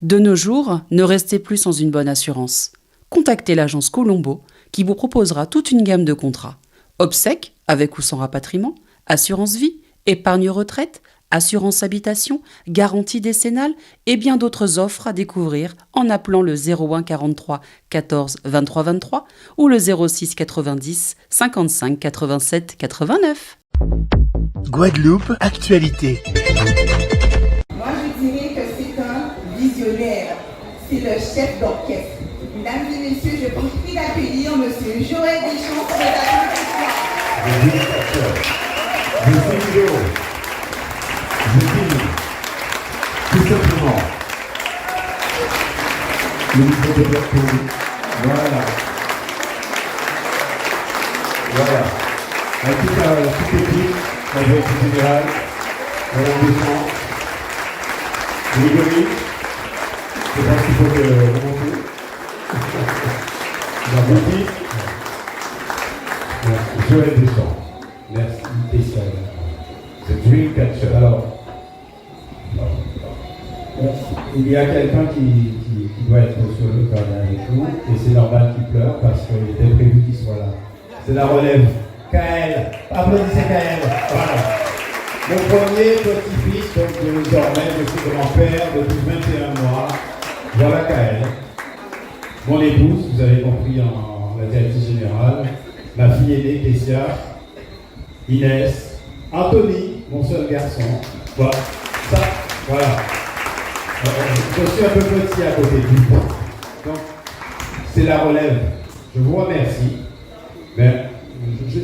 De nos jours, ne restez plus sans une bonne assurance. Contactez l'agence Colombo qui vous proposera toute une gamme de contrats. Obsèques, avec ou sans rapatriement, assurance vie, épargne retraite, assurance habitation, garantie décennale et bien d'autres offres à découvrir en appelant le 01 43 14 23 23 ou le 06 90 55 87 89. Guadeloupe Actualité. Moi, je dirais que c'est un visionnaire. C'est le chef d'orchestre. Mesdames et messieurs, je vous prie d'accueillir M. Joël Deschamps pour la présentation. Je suis vidéo. Je filme. Tout simplement. Le micro de plateau. Voilà. Voilà. Avec toute l'équipe, la direction générale, Madame Deschamps, Grégory, je pense qu'il faut que vous montez. Merci. Merci. Joël Deschamps. Merci. Spécial. C'est Dreamcatcher. Alors, il y a quelqu'un qui doit être sur le corps avec nous, et c'est normal qu'il pleure parce qu'il était prévu qu'il soit là. C'est la relève. Kaël. Applaudissez Kaël. Voilà. Mon premier petit-fils, donc désormais, je suis grand-père depuis 21 mois. Voilà Kaël. Mon épouse, vous avez compris en la directrice générale, ma fille aînée, Kessia, Inès, Anthony, mon seul garçon. Voilà. Ça, voilà. Je suis un peu petit à côté de lui. Donc, c'est la relève. Je vous remercie. Mais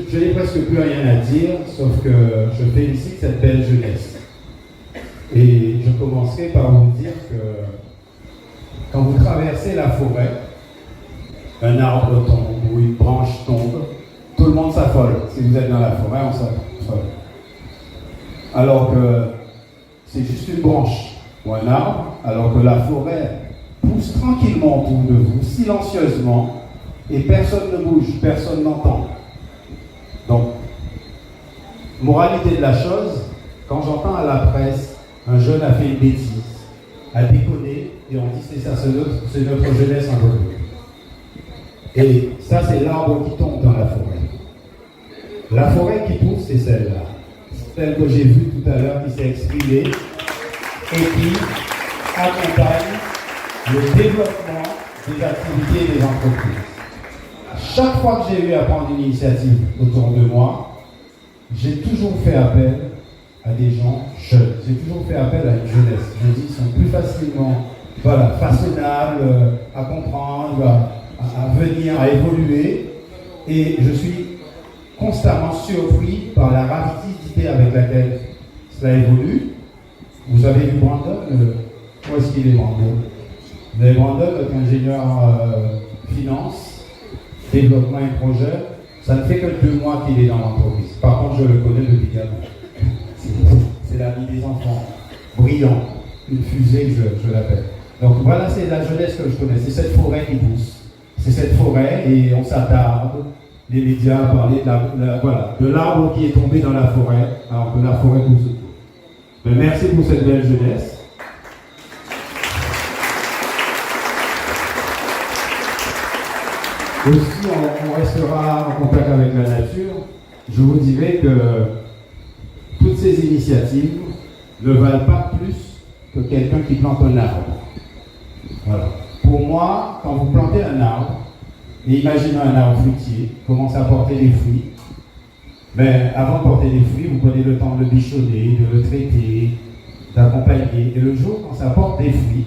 je n'ai presque plus rien à dire, sauf que je félicite cette belle jeunesse. Et je commencerai par vous dire que quand vous traversez la forêt, un arbre tombe ou une branche tombe, tout le monde s'affole. Si vous êtes dans la forêt, on s'affole. Alors que c'est juste une branche ou un arbre, alors que la forêt pousse tranquillement autour de vous, silencieusement, et personne ne bouge, personne n'entend. Donc, moralité de la chose, quand j'entends à la presse, un jeune a fait une bêtise, a déconné, et on dit c'est ça, c'est notre jeunesse en Guadeloupe. Et ça, c'est l'arbre qui tombe dans la forêt. La forêt qui pousse, c'est celle-là. Celle que j'ai vue tout à l'heure, qui s'est exprimée, et qui accompagne le développement des activités et des entreprises. Chaque fois que j'ai eu à prendre une initiative autour de moi, j'ai toujours fait appel à des gens jeunes. J'ai toujours fait appel à une jeunesse. Je dis, ils sont plus facilement façonnables, à comprendre, à venir, à évoluer. Et je suis constamment surpris par la rapidité avec laquelle cela évolue. Vous avez vu Brandon, où est-ce qu'il est Brandon? Vous avez Brandon, notre ingénieur finance, développement et projet, ça ne fait que 2 mois qu'il est dans l'entreprise. Par contre, je le connais depuis gamin. C'est l'ami des enfants, brillant, une fusée, je l'appelle. Donc voilà, c'est la jeunesse que je connais, c'est cette forêt qui pousse. C'est cette forêt et on s'attarde, les médias à parler de l'arbre qui est tombé dans la forêt, alors que la forêt pousse autour. Mais merci pour cette belle jeunesse. Aussi, on restera en contact avec la nature. Je vous dirai que toutes ces initiatives ne valent pas plus que quelqu'un qui plante un arbre. Voilà. Pour moi, quand vous plantez un arbre, et imaginez un arbre fruitier, commence à porter des fruits, mais avant de porter des fruits, vous prenez le temps de le bichonner, de le traiter, d'accompagner. Et le jour, quand ça porte des fruits,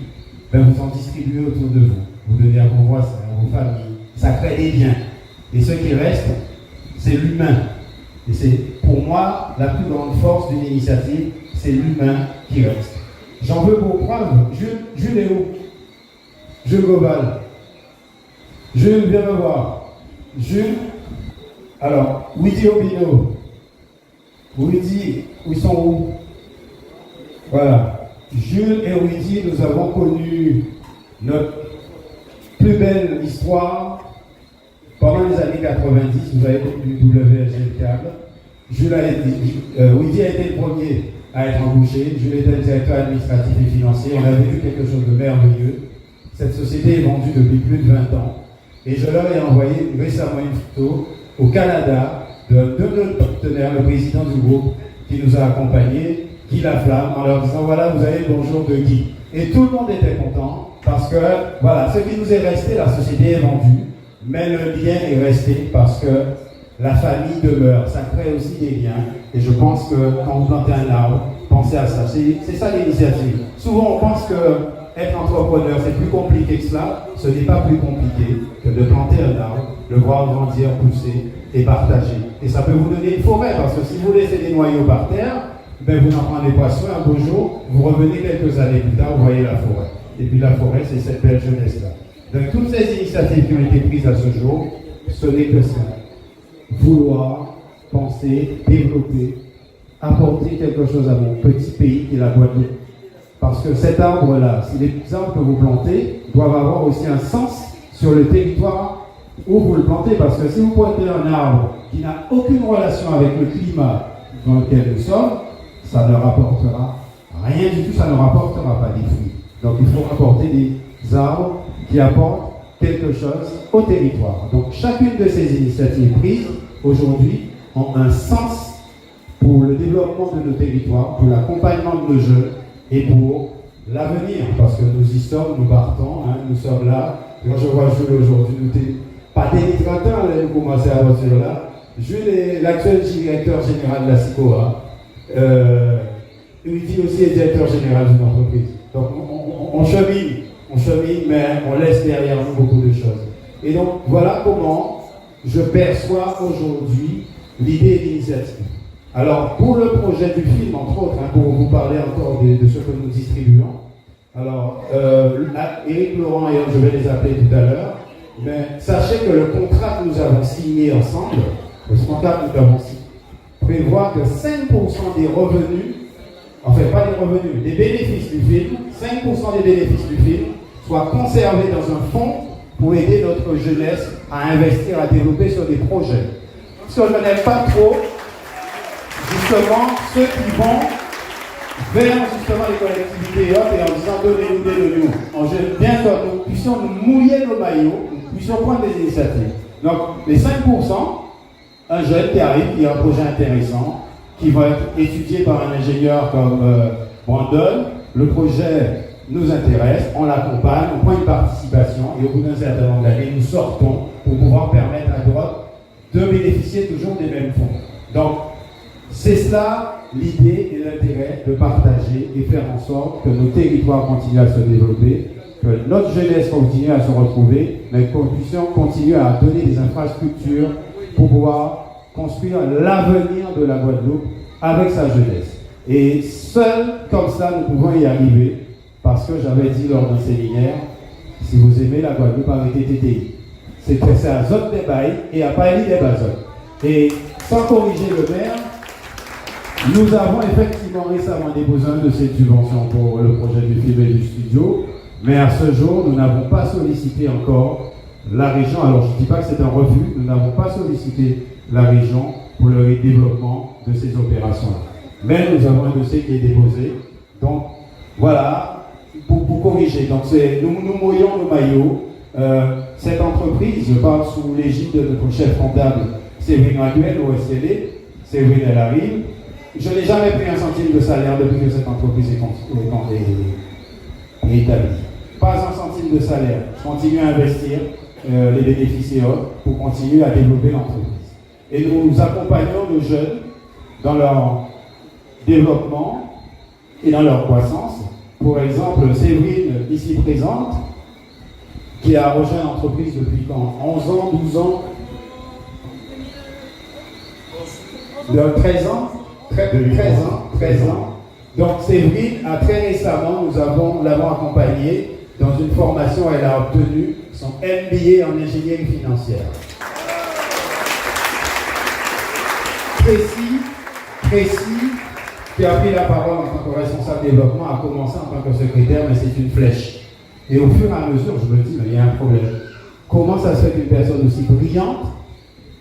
vous en distribuez autour de vous. Vous donnez à vos voisins, à vos familles. Ça crée des liens. Et ce qui reste, c'est l'humain. Et c'est, pour moi, la plus grande force d'une initiative, c'est l'humain qui reste. J'en veux pour preuve. Jules est où? Jules Gobal. Jules, viens me voir. Jules, alors, Widi Obino. Widi, ils sont où? Voilà. Jules et Widi, nous avons connu notre plus belle histoire pendant les années 90. Vous avez connu WSG Câble. Widi a été le premier à être embauché. Jules était le directeur administratif et financier. On a vécu quelque chose de merveilleux. Cette société est vendue depuis plus de 20 ans. Et je leur ai envoyé récemment une photo au Canada de notre partenaire, le président du groupe, qui nous a accompagnés, Guy Laflamme, en leur disant voilà, vous avez le bonjour de Guy. Et tout le monde était content parce que, voilà, ce qui nous est resté, la société est vendue, mais le lien est resté parce que la famille demeure. Ça crée aussi des liens. Et je pense que quand vous plantez un arbre, pensez à ça. C'est ça l'initiative. Souvent, on pense que être entrepreneur, c'est plus compliqué que cela. Ce n'est pas plus compliqué que de planter un arbre, le voir grandir, pousser et partager. Et ça peut vous donner une forêt, parce que si vous laissez des noyaux par terre, ben vous en prenez pas soin. Un beau jour, vous revenez quelques années plus tard, vous voyez la forêt. Et puis la forêt, c'est cette belle jeunesse-là. Donc toutes ces initiatives qui ont été prises à ce jour, ce n'est que ça. Vouloir, penser, développer, apporter quelque chose à mon petit pays qui est la Guadeloupe. Parce que cet arbre-là, si les arbres que vous plantez doivent avoir aussi un sens sur le territoire où vous le plantez. Parce que si vous plantez un arbre qui n'a aucune relation avec le climat dans lequel nous sommes, ça ne rapportera rien du tout, ça ne rapportera pas des fruits. Donc il faut apporter des arbres qui apportent quelque chose au territoire. Donc chacune de ces initiatives prises aujourd'hui ont un sens pour le développement de nos territoires, pour l'accompagnement de nos jeunes et pour l'avenir, parce que nous y sommes, nous partons, hein, nous sommes là. Quand je vois Jules aujourd'hui, nous sommes pas dénigrateurs, nous commençons à voiture là. Jules est l'actuel directeur général de la SICOA. Il aussi est directeur général d'une entreprise. Donc on chemine, mais on laisse derrière nous beaucoup de choses. Et donc voilà comment je perçois aujourd'hui l'idée et l'initiative. Alors pour le projet du film, entre autres, hein, pour vous parler encore de ce que nous distribuons, alors Éric, Laurent et je vais les appeler tout à l'heure, mais sachez que le contrat que nous avons signé ensemble, le contrat que nous avons signé, prévoit que 5% des revenus, enfin pas des revenus, des bénéfices du film, 5% des bénéfices du film soient conservés dans un fonds pour aider notre jeunesse à investir, à développer sur des projets. Parce que je n'aime pas trop, justement, ceux qui vont vers justement les collectivités et en disant donnez-nous. J'aime bien que nous puissions nous mouiller nos maillots, nous puissions prendre des initiatives. Donc les 5%, un jeune qui arrive, qui a un projet intéressant, qui va être étudié par un ingénieur comme Brandon, le projet nous intéresse, on l'accompagne, on prend une participation et au bout d'un certain nombre d'années, nous sortons pour pouvoir permettre à l'Europe de bénéficier toujours des mêmes fonds. Donc, c'est cela l'idée et l'intérêt de partager et faire en sorte que nos territoires continuent à se développer, que notre jeunesse continue à se retrouver, mais que nous puissions continuer à donner des infrastructures pour pouvoir construire l'avenir de la Guadeloupe avec sa jeunesse. Et seul comme ça, nous pouvons y arriver, parce que j'avais dit lors d'un séminaire, si vous aimez la Guadeloupe, arrêtez TTI. C'est à Zone des Bails et à Paris des Bazones. Et sans corriger le maire, nous avons effectivement récemment déposé un dossier de subvention pour le projet du film et du studio, mais à ce jour, nous n'avons pas sollicité encore la région. Alors, je ne dis pas que c'est un refus, nous n'avons pas sollicité la région pour le développement de ces opérations-là. Mais nous avons un dossier qui est déposé. Donc, voilà, pour corriger. Donc, nous mouillons nos maillots. Cette entreprise, je parle sous l'égide de notre chef comptable, Séverine Raguel, au SLD. Séverine, elle arrive. Je n'ai jamais pris un centime de salaire depuis que cette entreprise est établie. Pas un centime de salaire. Je continue à investir les bénéficiaires pour continuer à développer l'entreprise. Et nous accompagnons nos jeunes dans leur développement et dans leur croissance. Pour exemple, Séverine, ici présente, qui a rejoint l'entreprise depuis quand 11 ans, 12 ans, de 13 ans, 13 ans. Donc Séverine, très récemment, nous l'avons accompagnée dans une formation, elle a obtenu son MBA en ingénierie financière. Précis, qui a pris la parole en tant que responsable développement, a commencé en tant que secrétaire, mais c'est une flèche. Et au fur et à mesure, je me dis, mais il y a un problème. Comment ça se fait qu'une personne aussi brillante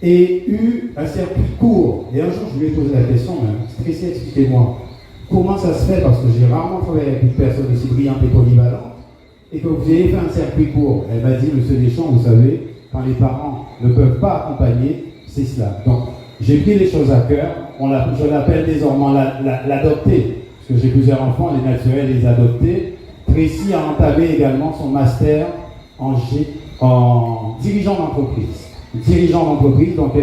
ait eu un circuit court? Et un jour, je lui ai posé la question, mais Tracy, expliquez-moi. comment ça se fait, parce que j'ai rarement travaillé avec une personne aussi brillante et polyvalente, et que vous ayez fait un circuit court. Elle m'a dit, monsieur Deschamps, vous savez, quand les parents ne peuvent pas accompagner, c'est cela. Donc, j'ai pris les choses à cœur. Je l'appelle désormais l'adopter, parce que j'ai plusieurs enfants, les naturels, les adoptés. Tracy a entamé également son master en dirigeant d'entreprise. Dirigeant d'entreprise, donc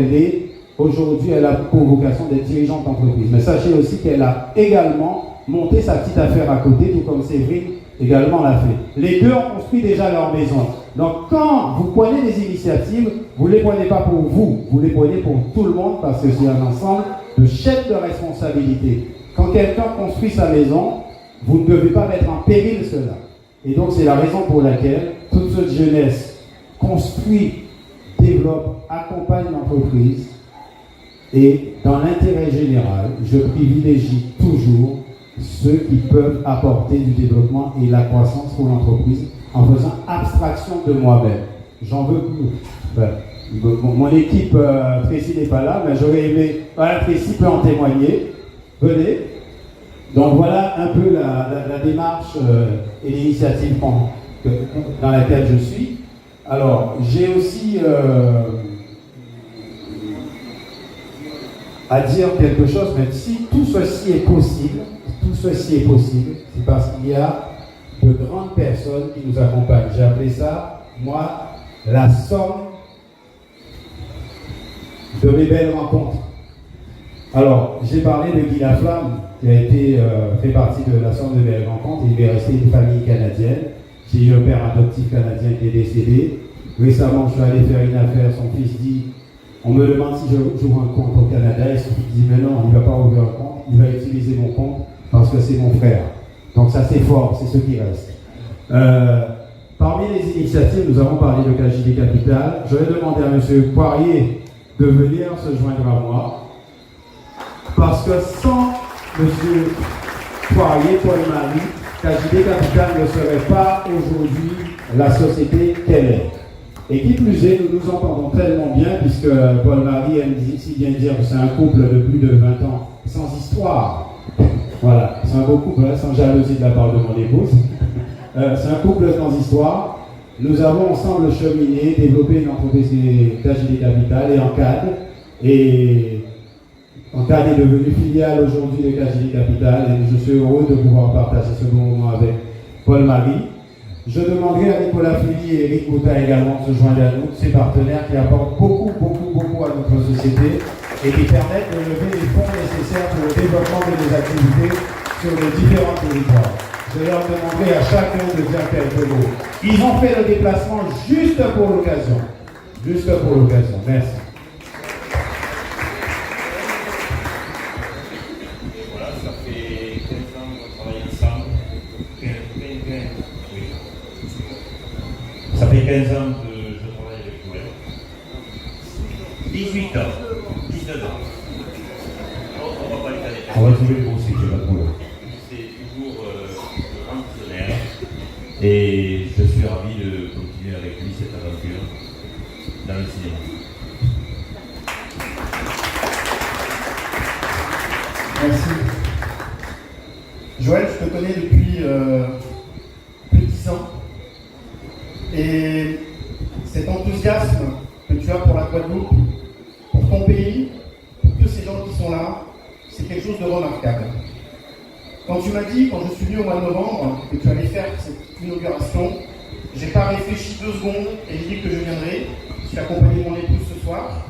aujourd'hui, elle a pour vocation d'être dirigeante d'entreprise. Mais sachez aussi qu'elle a également monté sa petite affaire à côté, tout comme Séverine également l'a fait. Les deux ont construit déjà leur maison. Donc quand vous prenez des initiatives, vous ne les prenez pas pour vous, vous les prenez pour tout le monde parce que c'est un ensemble de chefs de responsabilité. Quand quelqu'un construit sa maison, vous ne devez pas mettre en péril cela. Et donc c'est la raison pour laquelle toute cette jeunesse construit, développe, accompagne l'entreprise. Et dans l'intérêt général, je privilégie toujours ceux qui peuvent apporter du développement et la croissance pour l'entreprise en faisant abstraction de moi-même. J'en veux plus. Mon équipe, Tracy n'est pas là, mais j'aurais aimé. Voilà, Tracy peut en témoigner. Venez. Donc voilà un peu la démarche et l'initiative dans laquelle je suis. Alors, j'ai aussi à dire quelque chose, même si tout ceci est possible, c'est parce qu'il y a de grandes personnes qui nous accompagnent. J'ai appelé ça, moi, la somme de mes belles rencontres. Alors, j'ai parlé de Guy Laflamme, qui a été fait partie de la somme de belles rencontres. Il est resté une famille canadienne. J'ai eu un père adoptif canadien qui est décédé. Récemment, je suis allé faire une affaire. Son fils dit, on me demande si j'ouvre un compte au Canada. Et son fils dit, mais non, il ne va pas ouvrir un compte. Il va utiliser mon compte parce que c'est mon frère. Donc ça, c'est fort, c'est ce qui reste. Parmi les initiatives, nous avons parlé de KJD Capital. Je vais demander à M. Poirier de venir se joindre à moi. Parce que sans M. Poirier, Paul-Marie, KJD Capital ne serait pas aujourd'hui la société qu'elle est. Et qui plus est, nous nous entendons tellement bien, puisque Paul-Marie aime si bien dire que c'est un couple de plus de 20 ans sans histoire. Voilà, c'est un beau couple, hein, sans jalousie de la part de mon épouse. C'est un couple sans histoire. Nous avons ensemble cheminé, développé une entreprise KJD Capital et Encade est devenu filiale aujourd'hui de KJD Capital et je suis heureux de pouvoir partager ce bon moment avec Paul-Marie. Je demanderai à Nicolas Fili et Eric Bouta également de se joindre à nous, ces partenaires qui apportent beaucoup à notre société et qui permettent de lever les fonds nécessaires pour le développement de nos activités sur les différents territoires. Je leur demanderai à chacun de dire quelques mots. Ils ont fait le déplacement juste pour l'occasion. Merci. Voilà, ça fait 15 ans qu'on travaille ensemble. Ça fait 15 ans que je travaille avec Joël. 18 ans, 19 ans. On va pas les caler. On va trouver le bon cycle, pas de problème. C'est toujours un grand visionnaire. Et je suis ravi de continuer avec lui cette aventure dans le cinéma. Merci. Joël, je te connais depuis plus de 10 ans. Et cet enthousiasme que tu as pour la Guadeloupe, pour ton pays, pour tous ces gens qui sont là, c'est quelque chose de remarquable. Quand tu m'as dit, quand je suis venu au mois de novembre, que tu allais faire cette inauguration, j'ai pas réfléchi 2 secondes et j'ai dit que je viendrais. Je suis accompagné de mon épouse ce soir.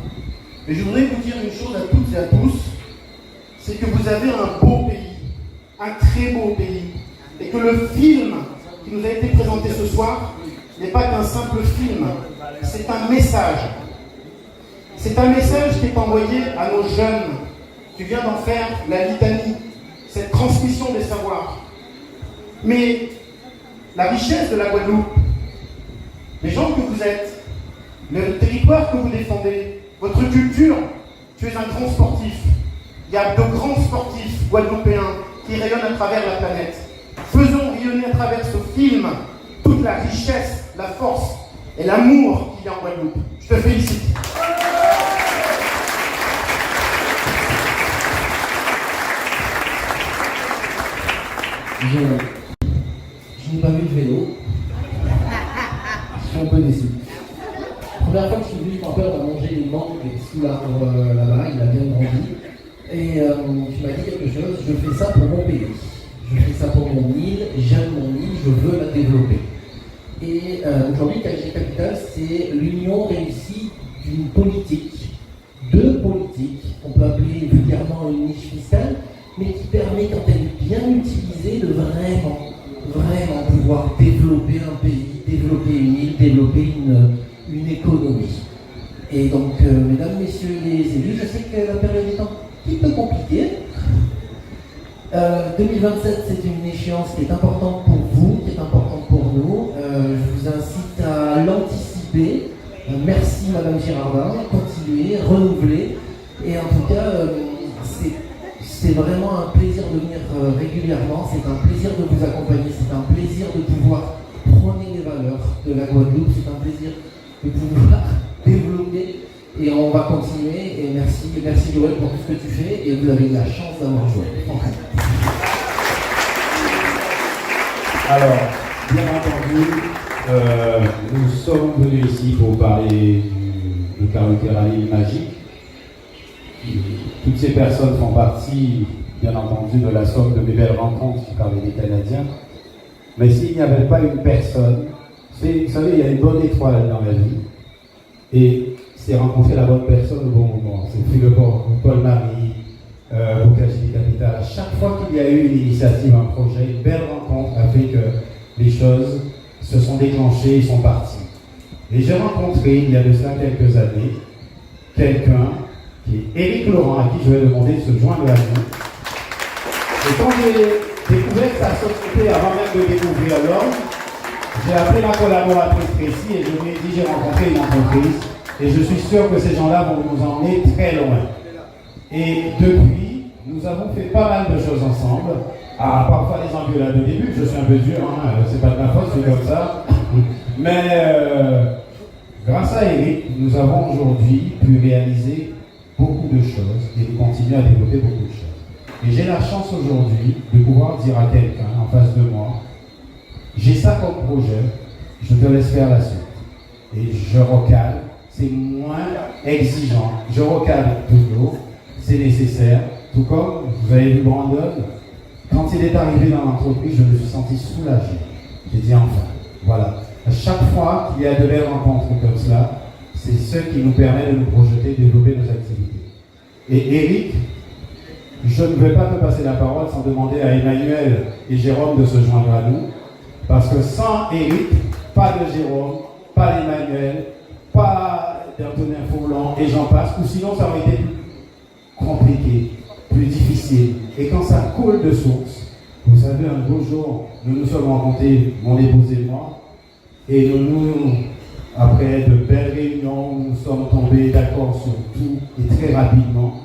Mais je voudrais vous dire une chose à toutes et à tous, c'est que vous avez un beau pays, un très beau pays, et que le film qui nous a été présenté ce soir n'est pas qu'un simple film, c'est un message. C'est un message qui est envoyé à nos jeunes. Tu viens d'en faire la litanie, cette transmission des savoirs. Mais la richesse de la Guadeloupe, les gens que vous êtes, le territoire que vous défendez, votre culture, tu es un grand sportif. Il y a de grands sportifs guadeloupéens qui rayonnent à travers la planète. Faisons rayonner à travers ce film toute la richesse, la force et l'amour qu'il y a en Guadeloupe. Je te félicite. Je n'ai pas vu de vélo. Je suis un peu déçu. La première fois que je suis venu, je me rappelle, on a mangé une mangue sous l'arbre là-bas, il a bien grandi. Et tu m'as dit quelque chose, je fais ça pour mon pays. Je fais ça pour mon île, j'aime mon île, je veux la développer. Et aujourd'hui, KG Capital, c'est l'union réussie d'une politique, deux politiques, qu'on peut appeler vulgairement une niche fiscale, mais qui permet, quand elle est bien utilisée, de vraiment pouvoir développer un pays, développer une île, développer une économie. Et donc, mesdames, messieurs les élus, je sais que la période est un petit peu compliquée. 2027, c'est une échéance qui est importante pour vous, qui est importante pour nous. Je vous incite à l'anticiper. Merci Madame Girardin, continuez, renouvelez. Et en tout cas, c'est vraiment un plaisir de venir régulièrement, c'est un plaisir de vous accompagner, c'est un plaisir de pouvoir prôner les valeurs de la Guadeloupe, c'est un plaisir de pouvoir développer. Et on va continuer. Et merci Joël pour tout ce que tu fais. Et vous avez de la chance d'avoir joué. Alors, bien entendu, nous sommes venus ici pour parler du caractère à l'île magique. Toutes ces personnes font partie, bien entendu, de la somme de mes belles rencontres, je parlais des Canadiens. Mais s'il n'y avait pas une personne, vous savez, il y a une bonne étoile dans la vie. Et c'est rencontrer la bonne personne au bon moment. C'est Philippe Paul-Marie, pour KG Capital. À chaque fois qu'il y a eu une initiative, un projet, une belle rencontre a fait que les choses se sont déclenchées et sont parties. Et j'ai rencontré, il y a de cela quelques années, quelqu'un qui est Éric Laurent, à qui je vais demander de se joindre à nous. Et quand j'ai découvert sa société, avant même de découvrir l'homme, j'ai appelé ma collaboratrice Tracy et je lui ai dit j'ai rencontré une entreprise et je suis sûr que ces gens-là vont nous emmener très loin. Et depuis, nous avons fait pas mal de choses ensemble. Ah, parfois les engueulades au début, je suis un peu dur, hein, c'est pas de ma faute, c'est comme ça. Mais grâce à Eric, nous avons aujourd'hui pu réaliser beaucoup de choses et nous continuer à développer beaucoup de choses. Et j'ai la chance aujourd'hui de pouvoir dire à quelqu'un en face de moi, j'ai ça comme projet, je te laisse faire la suite. Et je recale, c'est moins exigeant, je recale toujours, c'est nécessaire. Tout comme, vous avez vu Brandon, quand il est arrivé dans l'entreprise, je me suis senti soulagé. J'ai dit enfin, voilà. À chaque fois qu'il y a de belles rencontres comme cela, c'est ce qui nous permet de nous projeter, de développer nos activités. Et Eric, je ne vais pas te passer la parole sans demander à Emmanuel et Jérôme de se joindre à nous, parce que sans Eric, pas de Jérôme, pas d'Emmanuel, pas d'Antonin Fourlan, et j'en passe, ou sinon ça aurait été plus compliqué, plus difficile. Et quand ça coule de source, vous savez, un beau jour, nous nous sommes rencontrés, mon épouse et moi, et après de belles réunions, nous sommes tombés d'accord sur tout, et très rapidement,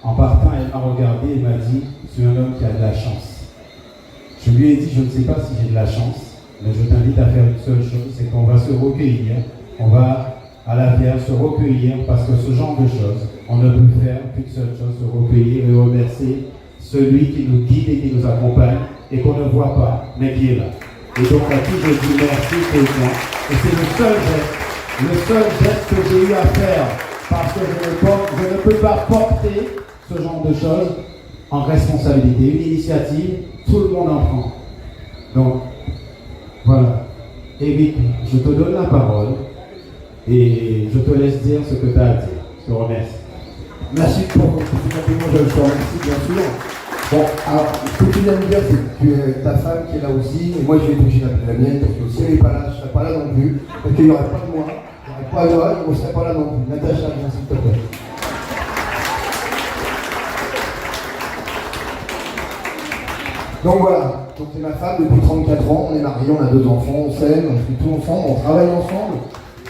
en partant, elle m'a regardé et m'a dit, c'est un homme qui a de la chance. Je lui ai dit, je ne sais pas si j'ai de la chance, mais je t'invite à faire une seule chose, c'est qu'on va se recueillir, on va à la Vierge se recueillir, parce que ce genre de choses, on ne peut faire qu'une seule chose, se recueillir et remercier celui qui nous guide et qui nous accompagne, et qu'on ne voit pas, mais qui est là. Et donc à qui je dis merci Président. Et c'est le seul geste que j'ai eu à faire, parce que je ne peux pas porter ce genre de choses en responsabilité. Une initiative, tout le monde en prend. Donc, voilà. Eric, je te donne la parole et je te laisse dire ce que tu as à dire. Je te remercie. Merci pour ton compliment, je te remercie bien sûr. Bon, alors, ce que tu viens de dire, c'est que ta femme qui est là aussi, et moi je vais être obligé d'appeler la mienne, parce que si elle n'est pas là, je ne serai pas là non plus, parce qu'il n'y aurait pas de moi, il n'y aurait pas de moi, je ne serai pas là non plus. Natacha, viens s'il te plaît. Donc voilà, donc c'est ma femme depuis 34 ans, on est mariés, on a 2 enfants, on s'aime, on fait tout ensemble, on travaille ensemble,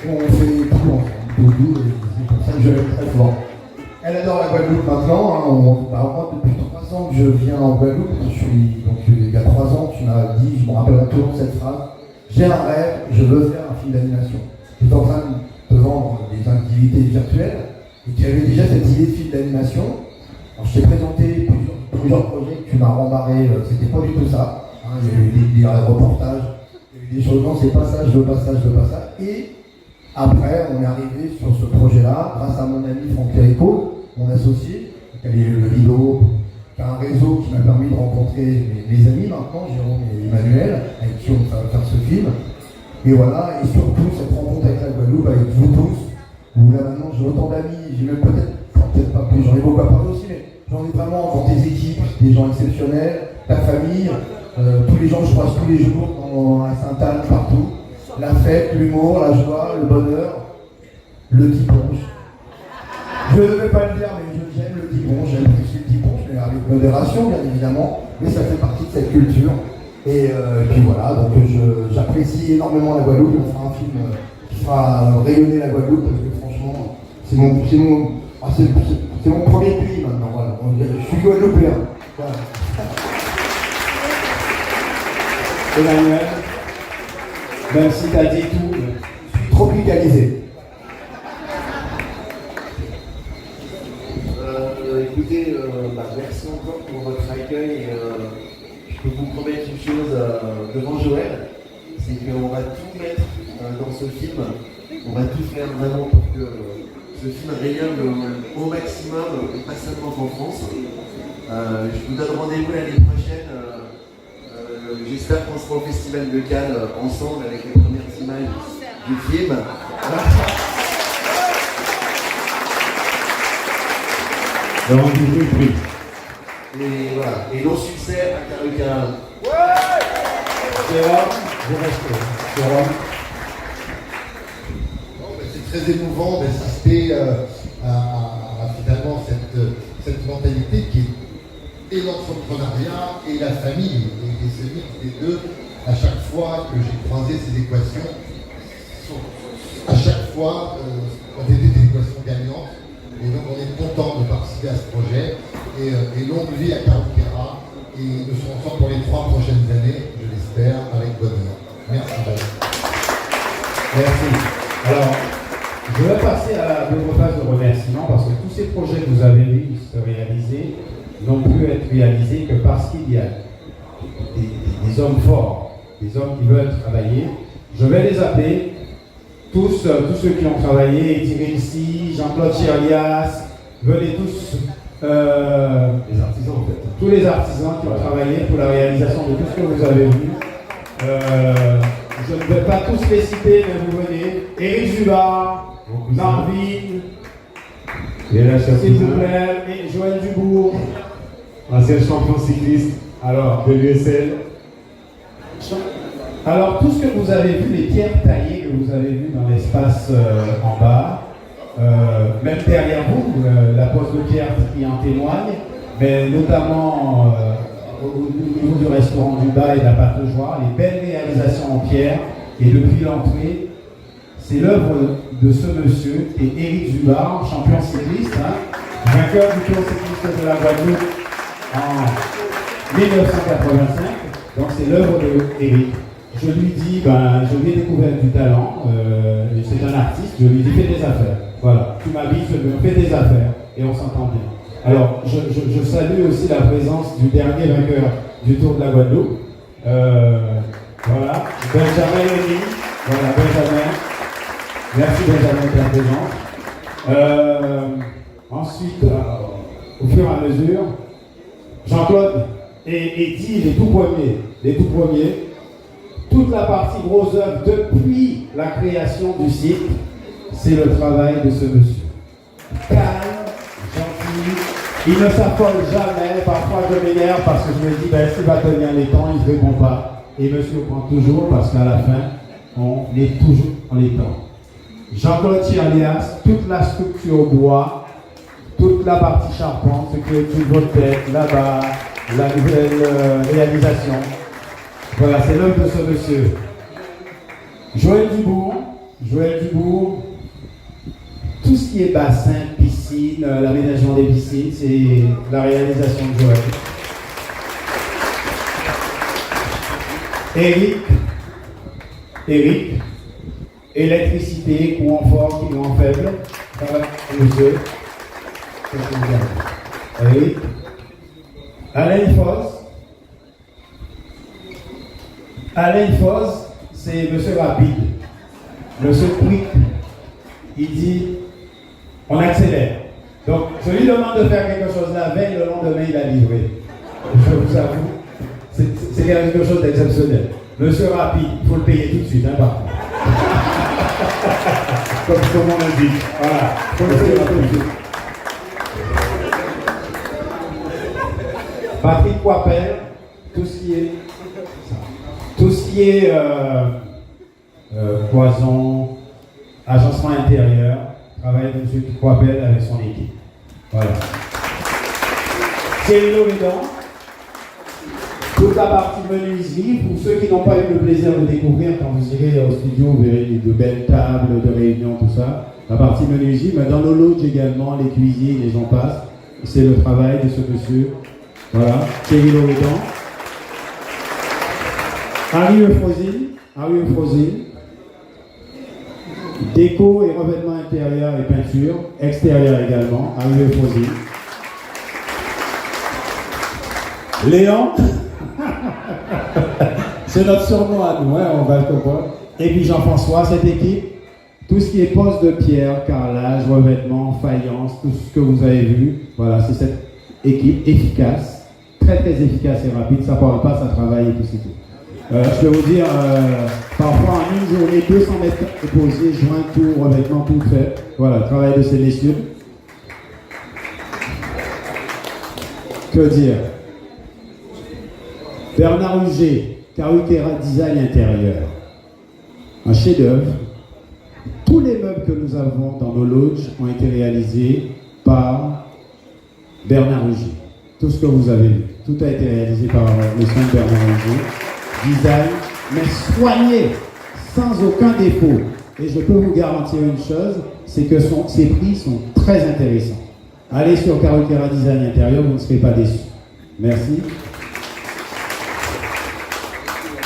on fait tout ensemble. C'est pour ça que je l'aime très fort. Elle adore la Guadeloupe maintenant, hein, moi depuis 3 ans que je viens en Guadeloupe, il y a 3 ans tu m'as dit, je me rappellerai toujours cette phrase, j'ai un rêve, je veux faire un film d'animation. Tu es en train de vendre des activités virtuelles, et tu avais déjà cette idée de film d'animation. Alors je t'ai présenté plusieurs projets que tu m'as rembarré, c'était pas du tout ça. il y a eu des reportages, il y a eu des choses, non, c'est pas ça, je veux pas ça, je veux pas ça. Et après, on est arrivé sur ce projet-là, grâce à mon ami Franck Perico, mon associé, qui a le Lido, qui a un réseau qui m'a permis de rencontrer mes amis maintenant, Jérôme et Emmanuel, avec qui on va faire ce film. Et voilà, et surtout cette rencontre avec la Guadeloupe, avec vous tous, où là maintenant j'ai autant d'amis, j'ai même peut-être pas plus, j'en ai beaucoup à parler aussi, mais j'en ai vraiment dans tes équipes, des gens exceptionnels, ta famille, tous les gens que je croise tous les jours à Sainte-Anne, partout. La fête, l'humour, la joie, le bonheur, le dimanche. Je ne vais pas le dire, mais j'aime le dimanche, j'aime le dimanche, mais avec modération bien évidemment, mais ça fait partie de cette culture. Et puis voilà, donc j'apprécie énormément la Guadeloupe, on fera un film qui fera rayonner la Guadeloupe, parce que franchement, c'est mon premier pays maintenant, voilà. Je suis guadeloupéen. Voilà. Emmanuel, même si tu as dit tout, je suis tropicalisé. Écoutez, merci encore pour votre accueil. Je peux vous promettre une chose devant Joël, c'est qu'on va tout mettre dans ce film. On va tout faire vraiment pour que ce film rayonne au maximum, et pas seulement en France. Je vous donne rendez-vous l'année prochaine. J'espère qu'on sera au Festival de Cannes ensemble avec les premières images du film. Et voilà. Et nos succès à Carucaran. Jérôme, je reste. Jérôme. C'est très émouvant d'assister à finalement cette mentalité qui est et l'entrepreneuriat et la famille, et ce mix des deux. À chaque fois que j'ai croisé ces équations, à chaque fois ont été des équations gagnantes. Et donc on est content de participer à ce projet. Et longue vie à Caruquera. Et nous serons ensemble pour les 3 prochaines années, je l'espère, avec bonheur. Merci. Merci. Alors, je vais passer à la deuxième phase de remerciement parce que tous ces projets que vous avez vus se réaliser n'ont pu être réalisés que parce qu'il y a des hommes forts, des hommes qui veulent travailler. Je vais les appeler, tous ceux qui ont travaillé, Thierry ici, Jean-Claude Chirlias, venez tous, les artisans en fait. Tous les artisans qui ont travaillé pour la réalisation de tout ce que vous avez vu. Je ne vais pas tous les citer, mais vous venez. Éric Zubar, Marvin, s'il vous plaît, et Joël Dubourg, ancien champion cycliste de l'USL. Alors, tout ce que vous avez vu, les pierres taillées que vous avez vues dans l'espace en bas, même derrière vous, la pose de pierre qui en témoigne, mais notamment au niveau du restaurant du bas et de la pâte de joie, les belles réalisations en pierre, et depuis l'entrée, c'est l'œuvre de ce monsieur qui est Éric Zubar, champion cycliste, vainqueur du Tour cycliste de la Guadeloupe en 1985. Donc c'est l'œuvre d'Éric. Je lui dis, je lui ai découvert du talent, c'est un artiste, je lui dis fais des affaires. Voilà, tu m'habilles, je fais des affaires et on s'entend bien. Alors, je salue aussi la présence du dernier vainqueur du Tour de la Guadeloupe. Voilà, Benjamin Lenny. Voilà, Benjamin. Merci Benjamin de ta présence. Ensuite, au fur et à mesure, Jean-Claude et dit les tout premiers, toute la partie gros œuvre depuis la création du site, c'est le travail de ce monsieur. Calme, gentil, il ne s'affole jamais, parfois je m'énerve parce que je me dis, s'il va tenir les temps, il ne répond pas. Et monsieur prend toujours parce qu'à la fin, on est toujours dans les temps. Jean-Claude Chirlias, toute la structure bois, toute la partie charpente, ce qui est une tête là-bas, la nouvelle réalisation. Voilà, c'est l'œuvre de ce monsieur. Joël Dubourg, tout ce qui est bassin, piscine, l'aménagement des piscines, c'est la réalisation de Joël. Eric, électricité, courant fort, courant faible, ça va, monsieur. Eric. Alain Foss, Alain Foz, c'est monsieur rapide, monsieur quick. Il dit, on accélère. Donc, je lui demande de faire quelque chose la veille, le lendemain, il a livré. Je vous avoue, c'est quelque chose d'exceptionnel. Monsieur rapide, il faut le payer tout de suite, hein, par contre. Comme on l'a dit. Voilà, il faut le payer tout de suite. Patrick Coipel, tout ce qui est cloison, agencement intérieur, travaille M. Coipel avec son équipe. Voilà. Thierry Loredan, toute la partie menuiserie, pour ceux qui n'ont pas eu le plaisir de découvrir, quand vous irez au studio, vous verrez de belles tables de réunion, tout ça. La partie menuiserie, mais dans nos lodges également, les cuisines, les gens passent. C'est le travail de ce monsieur. Voilà, Thierry Loredan. Harry Euphrosine. Déco et revêtement intérieur et peinture, extérieur également, Harry Euphrosine. Léon, c'est notre surnom à nous, hein, on va le comprendre. Et puis Jean-François, cette équipe, tout ce qui est pose de pierre, carrelage, revêtement, faïence, tout ce que vous avez vu, voilà, c'est cette équipe efficace, très très efficace et rapide, ça parle pas, ça travaille et tout c'est tout. Je peux vous dire, parfois en une journée, 200 mètres posés, joints, tout, revêtement, tout fait. Voilà, le travail de ces messieurs. Que dire? Bernard Huger, Carutera Design Intérieur. Un chef-d'œuvre. Tous les meubles que nous avons dans nos lodges ont été réalisés par Bernard Huger. Tout ce que vous avez vu, tout a été réalisé par le soin de Bernard Huger. Design, mais soigné, sans aucun défaut. Et je peux vous garantir une chose, c'est que ces prix sont très intéressants. Allez sur Carutera Design Intérieur, vous ne serez pas déçus. Merci.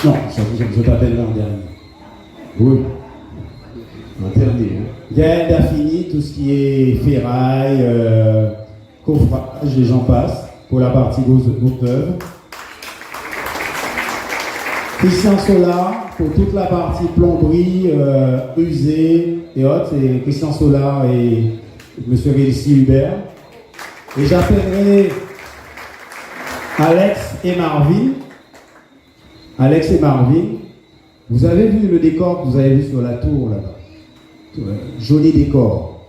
Non, je t'appelle l'an dernier. Oui. L'an dernier. Gaël Daffini, tout ce qui est ferraille, coffrage et j'en passe, pour la partie groupe d'œuvre. Christian Solar, pour toute la partie plomberie, usée et autres, c'est Christian Solar et M. Rélissi Hubert. Et j'appellerai Alex et Marvin. Alex et Marvin, vous avez vu le décor que vous avez vu sur la tour là-bas. Joli décor.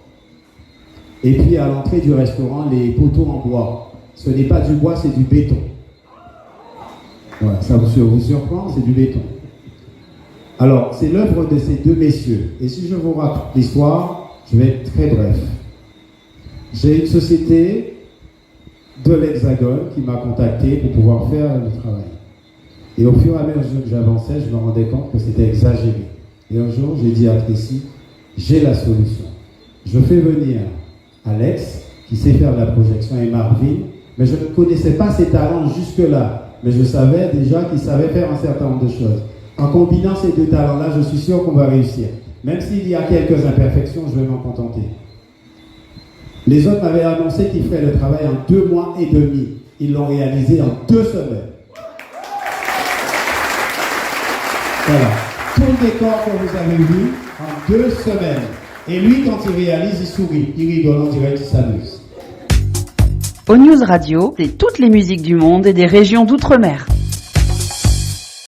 Et puis à l'entrée du restaurant, les poteaux en bois. Ce n'est pas du bois, c'est du béton. Voilà, ça vous surprend, c'est du béton. Alors, c'est l'œuvre de ces deux messieurs. Et si je vous raconte l'histoire, je vais être très bref. J'ai une société de l'Hexagone qui m'a contacté pour pouvoir faire le travail. Et au fur et à mesure que j'avançais, je me rendais compte que c'était exagéré. Et un jour, j'ai dit à Tracy, j'ai la solution. Je fais venir Alex, qui sait faire de la projection, et Marvin, mais je ne connaissais pas ses talents jusque-là. Mais je savais déjà qu'il savait faire un certain nombre de choses. En combinant ces deux talents-là, je suis sûr qu'on va réussir. Même s'il y a quelques imperfections, je vais m'en contenter. Les autres m'avaient annoncé qu'ils feraient le travail en 2 mois et demi. Ils l'ont réalisé en 2 semaines. Voilà. Tout le décor que vous avez vu en 2 semaines. Et lui, quand il réalise, il sourit. Il rigole, on dirait qu'il s'amuse. O News Radio, c'est toutes les musiques du monde et des régions d'outre-mer.